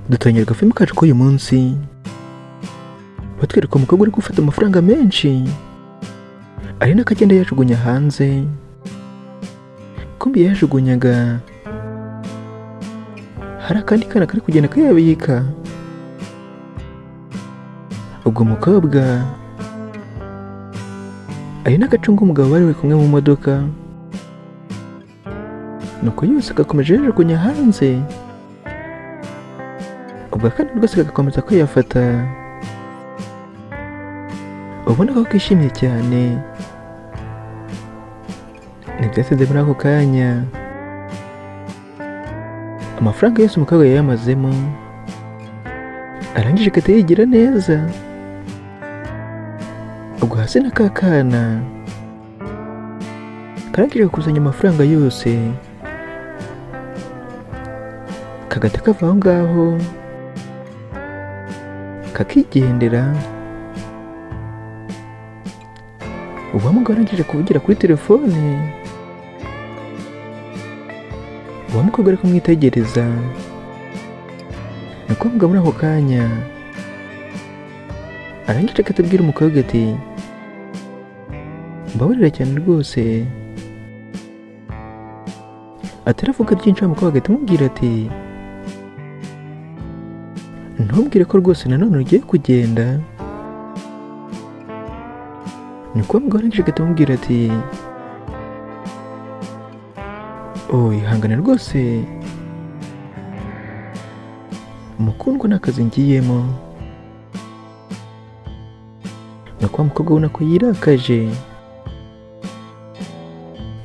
Dutangira agafilm kacu k'uyu munsi batwereka umukobwa uri gufata amafaranga menshi ari nako agenda yajugunya hanze. Kumbi yajugunyaga hari akandi kana kari kugenda kayabika. Ubwo mukobwa ari n'agacunga umugabo bari kumwe mu modoka, nuko yose agakomeje yajugunya hanze. Ubwo akandi rwose kagakomeza kwiyafata, ubona ko kishimye cyane. Ntibyasize muri ako kanya amafaranga yose umukobwa yayamazemo, arangije agahita yigira neza. Ubwo hasi na ka kana karangije gukusanya amafaranga yose, kagahita kava aho ngaho kakigendera. Uwo mugabo arangije kuvugira kuri telefone, uwo mukobwa ari kumwitegereza. Nuko umugabo muri ako kanya arangije akatubwira umukobwa ati mbabarira cyane rwose. Ataravuga byinshi, umukobwa agahita amubwira ati ntubwire ko rwose nanone ugiye kugenda. Nuko umugabo arangije agahita amubwira ati ihangane rwose mukundwa, n'akazi ngiyemo. Nuko umukobwa ubona ko yirakaje,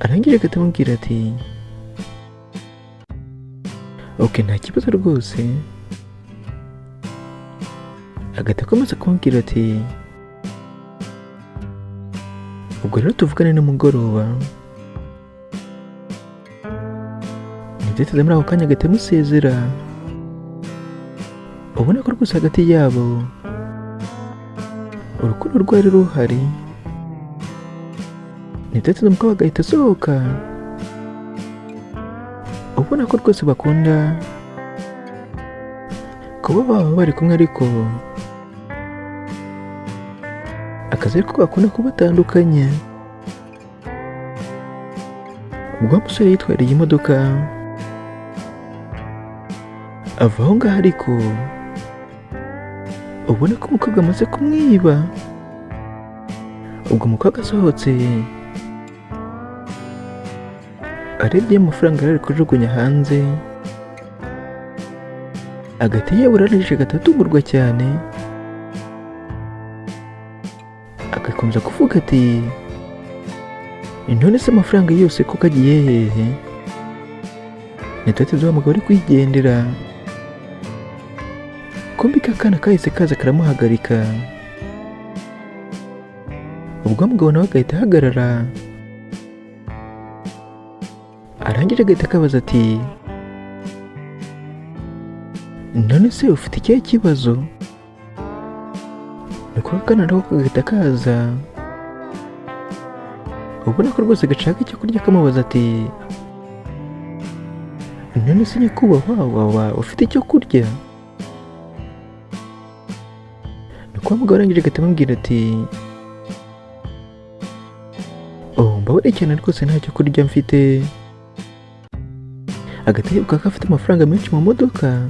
arangije agahita amubwira ati nta kibazo rwose. Agahita akomeza kumubwira ati ubwo rero tuvugane nimugoroba. Ntibyateze muri ako kanya agahita amusezera. Ubona ko rwose hagati yabo urukundo rwari ruhari. Ntibyateze umukobwa agahita asohoka, ubona ko rwose bakunda kuba baba bari kumwe, ariko akazi ariko bakunda kubatandukanya. Ubwo umusore yitwariye imodoka ava aho ngaho, ariko ubona ko umukobwa amaze kumwiba. Ubwo umukobwa asohotse arebye amafaranga yari kujugunya hanze, agahita yebura, arangije agahita atungurwa cyane. Agakomeza kuvuga ati none se amafaranga yose ko kagiye hehe? Ntitwateze wa mugabo ari kwigendera. Kumbi ka kana kahise kaza karamuhagarika. Ubwo mugabo nawe agahita ahagarara, arangije agahita akabaza ati none se ufite ikihe kibazo? Nuko akana nako kagahita kaza, ubona ko rwose gashaka icyo kurya, kamubaza ati none se nyakubahwa waba ufite icyo kurya? Nuko umugabo arangije agahita amubwira ati mbabarira cyane rwose ntacyo kurya mfite. Agahita yibuka ko afite amafaranga menshi mu modoka.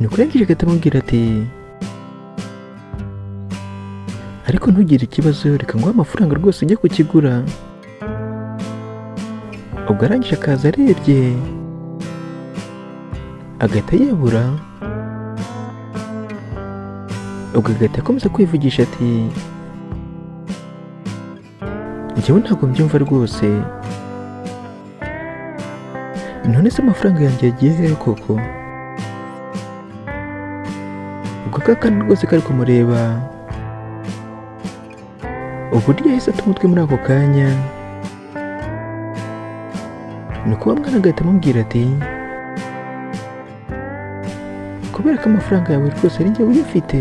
Nuko arangije agahita amubwira ati ariko ntugire ikibazo, reka nguhe amafaranga rwose ujye kukigura. Ubwo arangije akaza arebye, agahita yebura. Ubwo agahita akomeza kwivugisha ati njyewe ntabwo mbyumva rwose. None se amafaranga yanjye yagiye hehe koko? Ubwo kakana rwose kari kumureba, uburyo yahise ata umutwe muri ako kanya. Nuko wa mwana agahita amubwira ati kubera ko amafaranga yawe rwose ari njyewe uyafite.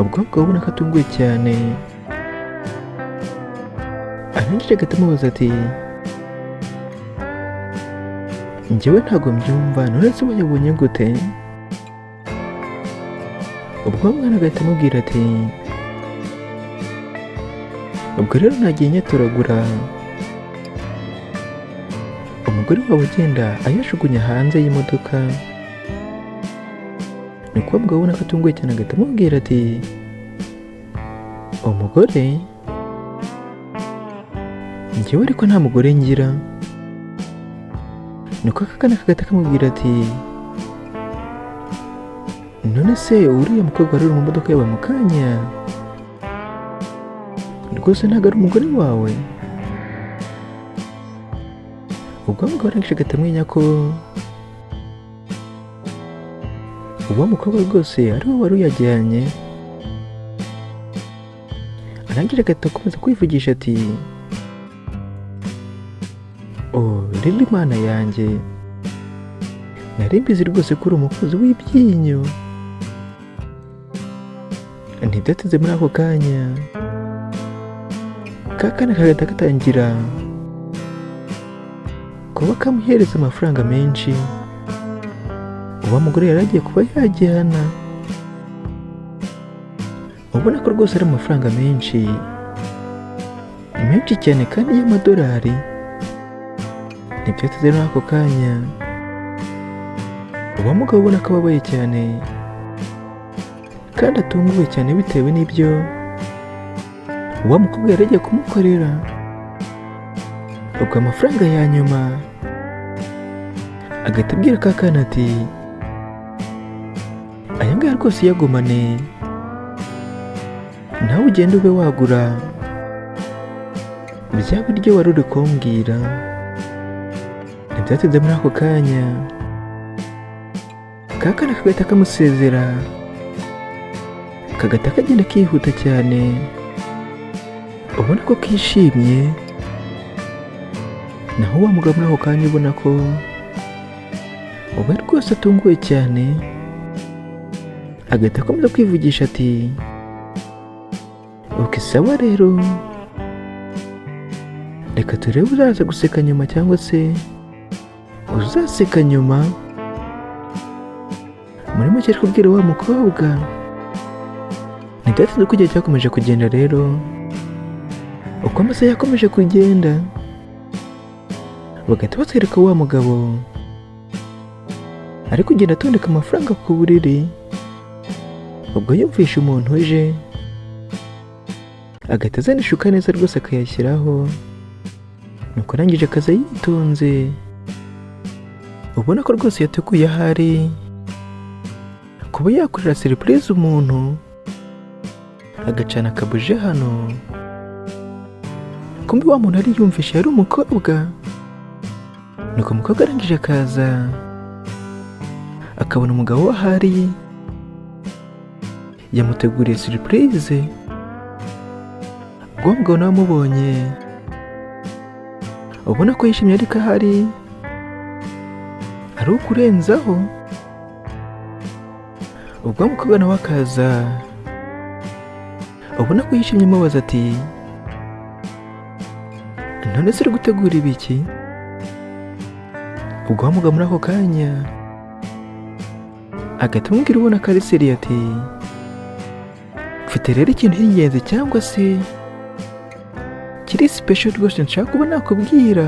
Ubwo ubona ko atunguwe cyane, arangije agahita amubaza ati njyewe ntabwo mbyumva, none se wayabonye gute? Ubwo wa mwana agahita amubwira ati ubwo rero nagiye nyatoragura umugore wawe agenda ayajugunya hanze y'imodoka. niko ubwo abona ko atunguye cyane agahita amubwira ati umugore? njyewe ariko nta mugore ngira. niko akana kagahita kamubwira ati none se uriya mukobwa wari uri mu modoka yawe mu kanya rwose ntabwo ari umugore wawe? ubwo mugabo arangije agahita amenya ko uwo mukobwa rwose ari we wari uyajyanye. arangije agahita akomeza kwivugisha ati rero Imana yanjye, nari mbizi rwose ko uri umukozi w'ibyinyo. Ntibyatinze muri ako kanya ka kana kagahita gatangira kuba kamuhereza amafaranga menshi. uwo mugore yari agiye kuba yajyana, ubona ko rwose ari amafaranga menshi cyane kandi y'amadolari. ntibyatinze muri ako kanya uwo mugabo ubona ko ababaye cyane kandi atunguwe cyane bitewe n'ibyo uwo mukobwa yari agiye kumukorera. ubwo amafaranga ya nyuma agahita abwira ka kana ati aya ngaya rwose yagumane, nawe ugenda ube wagura bya biryo wari uri kumbwira. ntibyatinze muri ako kanya ka kana kagahita kamusezera, kagahita kagenda kihuta cyane, ubona ko kishimye. naho wa mugabo muri ako kanya ubona ko uba rwose atunguwe cyane, agahita akomeza kwivugisha ati oke sawa rero, reka turebe uzaza guseka nyuma cyangwa se uzaseka nyuma. muri make ari kubwira wa mukobwa. ntibyatinze ko igihe cyakomeje kugenda rero, uko amasaha yakomeje kugenda bagahita batwereka wa mugabo ari kugenda atondeka amafaranga ku buriri. ubwo yumvishe umuntu uje agahita azana ishuka neza rwose akayashyiraho, nuko arangije akaza yitonze, ubona ko rwose yateguye ahari kuba yakorera surprise umuntu, agacana akabuje hano. kumbe wa muntu ari yumvishe yari umukobwa. nuko umukobwa arangije akaza akabona umugabo w'ahari yamuteguriye surprise. ubwo mugabo nawe amubonye ubona ko yishimye ariko ahari ari ukurenzaho. ubwo umukobwa nawe akaza ubona ko yishimye amubaza ati none se uri gutegura ibiki? ubwo mugabo muri ako kanya agahita amubwira ubona ko ari seriye ati mfite rero ikintu cy'ingenzi cyangwa se kiri special rwose nshaka kuba nakubwira.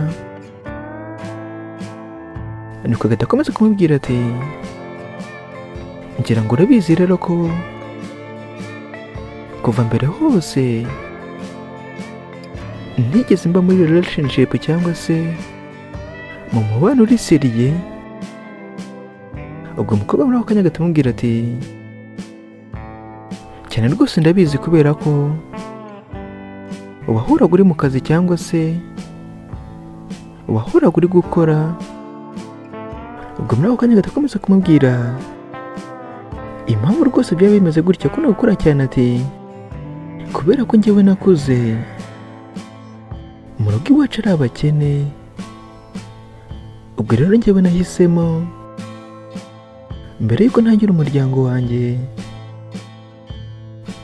nuko agahita akomeza kumubwira ati ngira ngo urabizi rero ko kuva mbere hose ntigeze mba muri relationship cyangwa se mu mubano uri seriye. ubwo umukobwa muri ako kanya agahita amubwira ati cyane rwose ndabizi kubera ko wahoraga uri mu kazi cyangwa se wahoraga uri gukora. ubwo muri ako kanya agahita akomeza kumubwira impamvu rwose byaba bimeze gutya ko gukora cyane ati kubera ko njyewe nakuze mu rugo iwacu ari abakene. ubwo rero njyewe nahisemo mbere yuko ntangira umuryango wanjye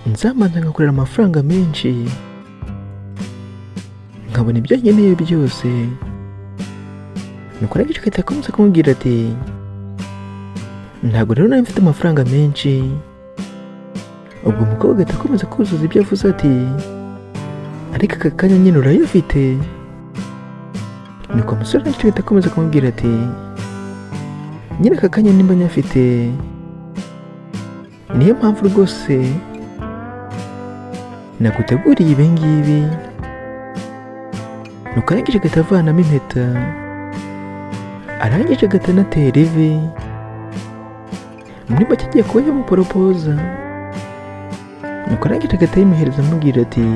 nzamanza ngakorera amafaranga menshi nkabona ibyo nkeneye byose, nuko arangije agahita akomeza kumubwira ati ntabwo rero nari mfite amafaranga menshi. Ubwo umukobwa agahita akomeza kuzuza ibyo avuze ati ariko aka kanya nyine urayafite. Nuko umusore arangije agahita akomeza kumubwira ati nyine aka kanya nimba nyafite, niyo mpamvu rwose naguteguriye ibi ngibi. Nuko arangije agahita avanamo impeta, arangije agahita anatera ivi, muri make agiye kuba yamuporopoza. Nuko arangije agahita ayimuhereza amubwira ati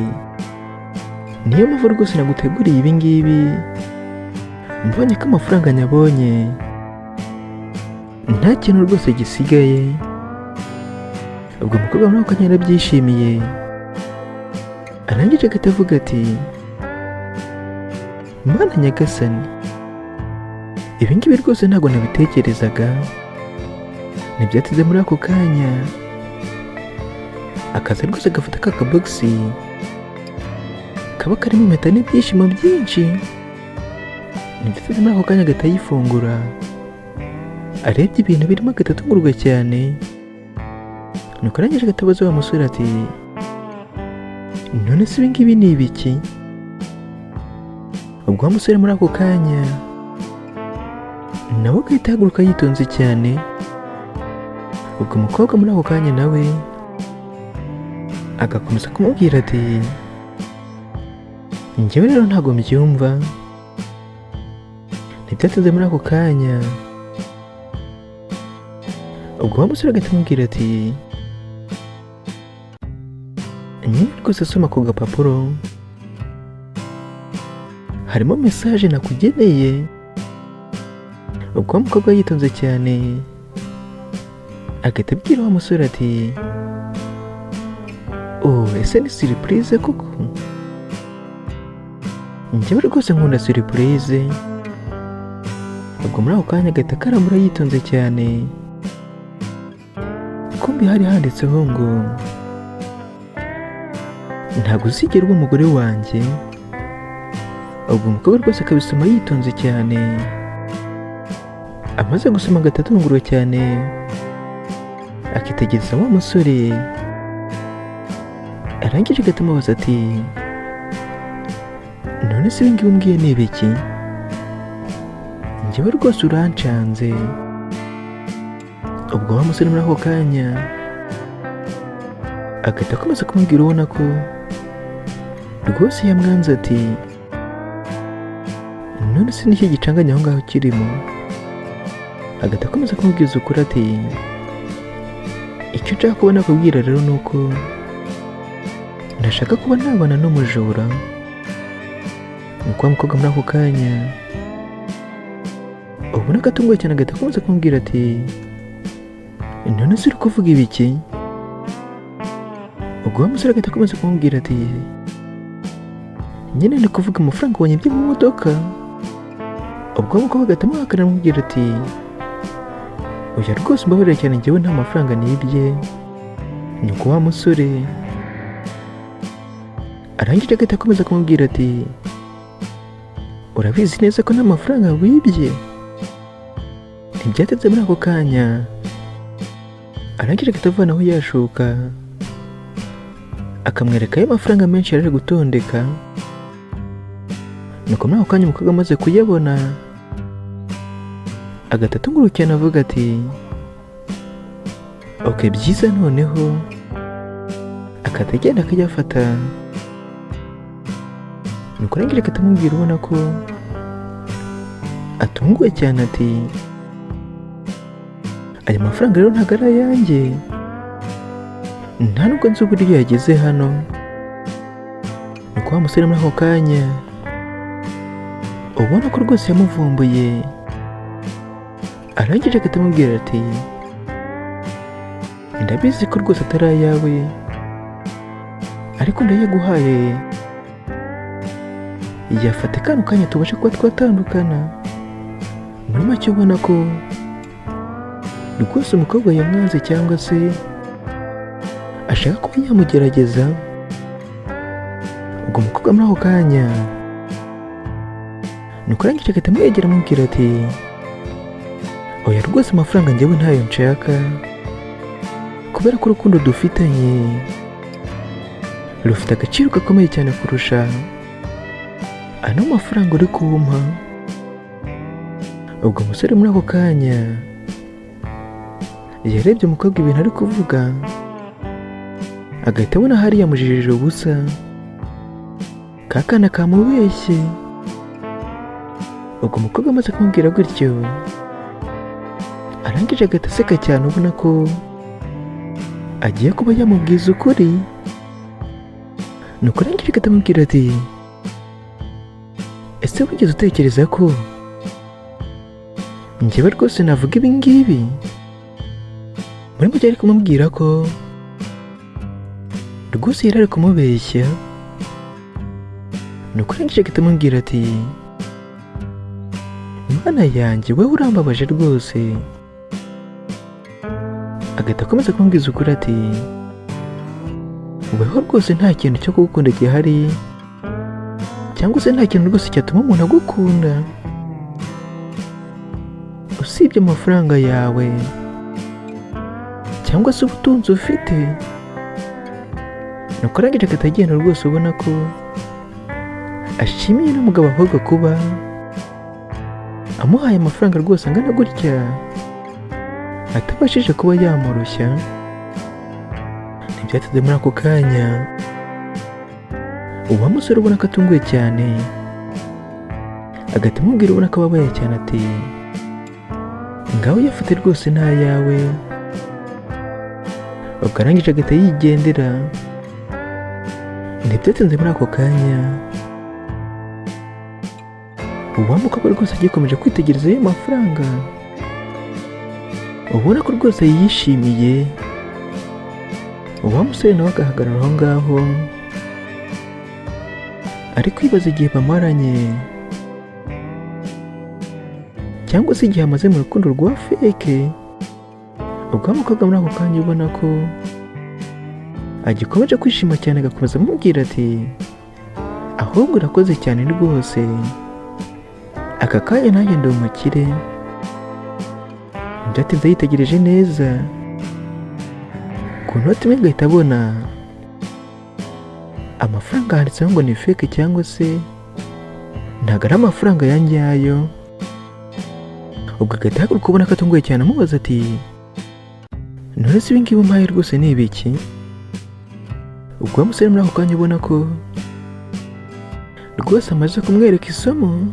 niyo mpamvu rwose naguteguriye ibi ngibi, mbonye ko amafaranga nyabonye nta kintu rwose gisigaye. Ubwo umukobwa muri ako kanya yarabyishimiye, arangije agahita avuga ati Mana nyagasani, ibi ngibi rwose ntabwo nabitekerezaga. Ntibyateze muri ako kanya akaza rwose gafata ka kabogisi kaba karimo impeta n'ibyishimo byinshi. Ntibyateze muri ako kanya agahita yifungura, arebye ibintu birimo agahita atungurwa cyane. Nuko arangije agahita abaza wa musore ati none se ibi ngibi ni ibiki? Ubwo wa musore muri ako kanya nawe agahita ahaguruka yitonze cyane. Ubwo umukobwa muri ako kanya nawe agakomeza kumubwira ati njyewe rero ntabwo mbyumva. Ntibyatinze muri ako kanya ubwo wa musore agahita amubwira ati nyine rwose soma ku gapapuro, harimo mesaje nakugeneye. Ubwo wa mukobwa yitonze cyane agahita abwira wa musore ati ese ni surprise koko? Njyewe rwose nkunda surprise. Ubwo muri ako kanya agahita akarambura yitonze cyane, kumbi hari handitseho ngo ntabwo uzigera uba umugore wanjye. Ubwo umukobwa rwose akabisoma yitonze cyane, amaze gusoma agahita atungurwa cyane, akitegereza wa musore. Arangije agahita amubaza ati none se ibi ngibi umbwiye ni ibiki? Njyewe rwose urancanze. Ubwo wa musore muri ako kanya agahita akomeza kumubwira ubona ko rwose yamwanze ati none se n'iki gicanganye aho ngaho kirimo? Agahita akomeza kumubwiza ukuri ati icyo nshaka kuba nakubwira rero ni uko ndashaka kuba nabana n'umujura. Nuko wa mukobwa muri ako kanya ubona ko atunguwe cyane agahita akomeza kumubwira ati none se uri kuvuga ibiki? Ubwo wa musore agahita akomeza kumubwira ati nyine ndi kuvuga amafaranga wanyibye mu modoka. Ubwo wa mukobwa agahita amuhakana amubwira ati oya rwose mbabarira cyane, njyewe nta mafaranga nibye. Nuko wa musore arangije agahita akomeza kumubwira ati urabizi neza ko nta mafaranga wibye? Ntibyatinze muri ako kanya arangije agahita avanaho yashuka, akamwereka ayo mafaranga menshi yari ari gutondeka. Nuko muri ako kanya umukobwa amaze kuyabona agahita atungurwa cyane avuga ati ok byiza, noneho agahita agenda akayafata. Nuko arangije agahita amubwira ubona ko atunguwe cyane ati aya mafaranga rero ntabwo ari ayanjye, nta nubwo nzi uburyo yageze hano. Nuko wa musore muri ako kanya ubona ko rwose yamuvumbuye, arangije agahita amubwira ati ndabizi ko rwose atari ayawe ariko ndayaguhaye, yafate kano kanya tubashe kuba twatandukana. Muri make ubona ko rwose umukobwa yamwanze cyangwa se ashaka kuba yamugerageza. Ubwo umukobwa muri ako kanya nuko arangije agahita amwegera amubwira ati oya rwose amafaranga njyewe ntayo nshaka, kubera ko urukundo dufitanye rufite agaciro gakomeye cyane kurusha ano mafaranga uri kumpa. Ubwo umusore muri ako kanya yarebye umukobwa ibintu ari kuvuga, agahita abona hariya yamujijije ubusa, ka kana kamubeshye. Ubwo umukobwa amaze kumubwira gutyo, arangije agahita aseka cyane, ubona ko agiye kuba yamubwiza ukuri. Nuko arangije agahita amubwira ati ese wigeze utekereza ko njyewe rwose navuga ibi ngibi? Muri make ari kumubwira ko rwose yari ari kumubeshya. Nuko arangije agahita amubwira ati mwana yanjye wowe urambabaje rwose. Agahita akomeza kumubwiza ukuri ati weho rwose nta kintu cyo kugukunda gihari, cyangwa se nta kintu rwose cyatuma umuntu agukunda usibye amafaranga yawe cyangwa se ubutunzi ufite. Nuko arangije agahita agenda rwose, ubona ko ashimiye n'umugabo ahubwo kuba amuhaye amafaranga rwose angana gutya, atabashije kuba yamurushya. Ntibyatinze muri ako kanya uwo musore ubona ko atunguye cyane, agahita amubwira ubona ko ababaye cyane ati ngaho yafite rwose nta yawe. Ubwo arangije agahita yigendera. Ntibyatinze muri ako kanya uwo mukobwa rwose agikomeje kwitegereza ayo mafaranga, ubona ko rwose yishimiye. Uwo musore nawe agahagarara aho ngaho ari kwibaza igihe bamaranye, cyangwa se igihe amaze mu rukundo rwa feke. Ubwo mukobwa muri ako kanya ubona ko agikomeje kwishima cyane, agakomeza amubwira ati ahubwo urakoze cyane rwose, aka kanya nanjye ndi umukire. Byatinze yitegereje neza ku noti imwe, agahita abona amafaranga handitseho ngo ni feke, cyangwa se ntabwo ari amafaranga ya nyayo. Ubwo agahita ahaguruka ubona ko atunguye cyane, amubaza ati none se ibi ngibi umpaye rwose ni ibiki? Ubwo uwo musore muri ako kanya ubona ko rwose amaze kumwereka isomo.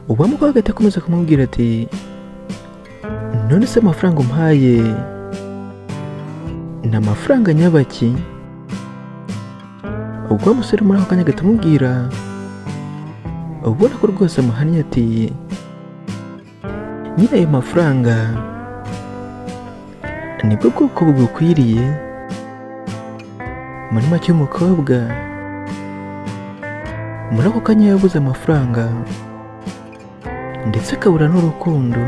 Uwo mukobwa agahita akomeza kumubwira ati none se amafaranga umpaye ni amafaranga nyabaki? Ubwo uwo musore muri ako kanya agahita amubwira, ubona ko rwose amuhannye ati nyine ayo mafaranga nibwo bwoko bugukwiriye. Muri make umukobwa muri ako kanya yabuze amafaranga ndetse akabura n'urukundo,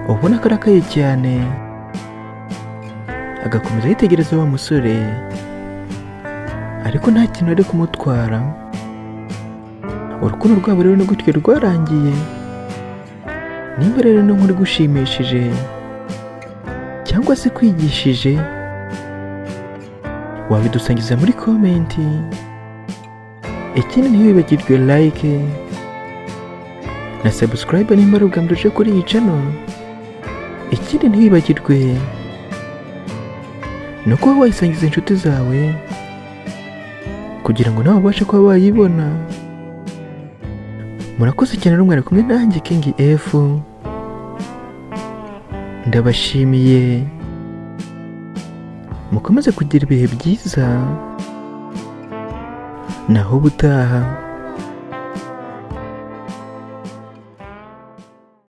ubona ko arakaye cyane. Agakomeza yitegereza wa musore, ariko nta kintu ari kumutwara. Urukundo rwabo rero ni gutyo rwarangiye. Nimba rero no nkuri gushimishije cyangwa se kwigishije, wabidusangiza muri komenti. Ikindi ntiwibagirwe like na subscribe nimba ari ubwa mbere uje kuri iyi channel. Ikindi ntiwibagirwe no kuba wayisangiza inshuti zawe kugira ngo nabo babashe kuba bayibona. Murakoze cyane rero, mwari kumwe nanjye King F. Ndabashimiye, mukomeze kugira ibihe byiza, naho ubutaha.